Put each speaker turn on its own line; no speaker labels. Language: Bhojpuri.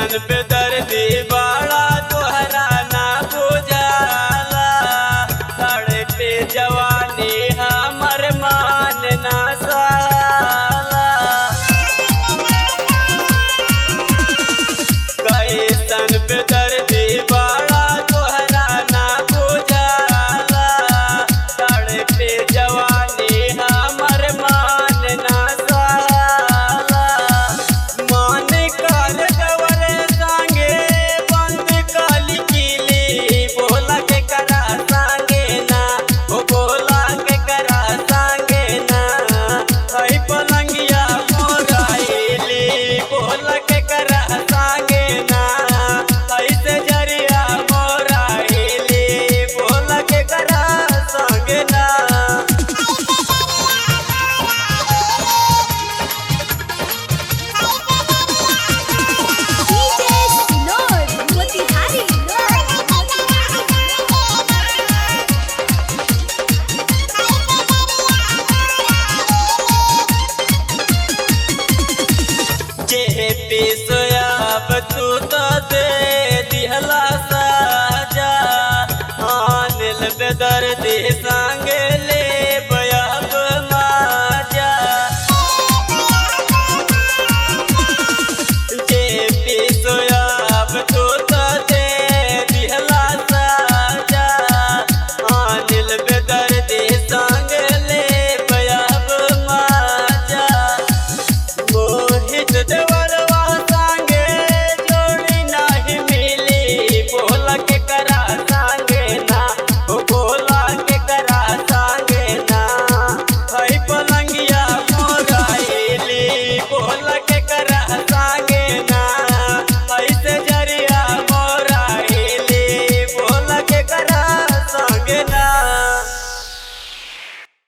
सन पे दर्दी बड़ा तोहरा ना बुझाला तड़े पे जवानी हमर मान ना साला कैसन पे दर्दी बड़ा तोहरा ना बुझाला तड़े पे जवानी हमर मान ना साला मान कर गवरे संगे बंद काली किली बोला के करा संगे ना ओ बोला के करा संगे ना आई पलंगिया मोराइली बोला के करा संगे ना ऐसे जरिया मोराइली बोला के करा संगे ना जेपी सोयाब तू तो दे दिहला साजा अनिल बेदर्दी संगे ले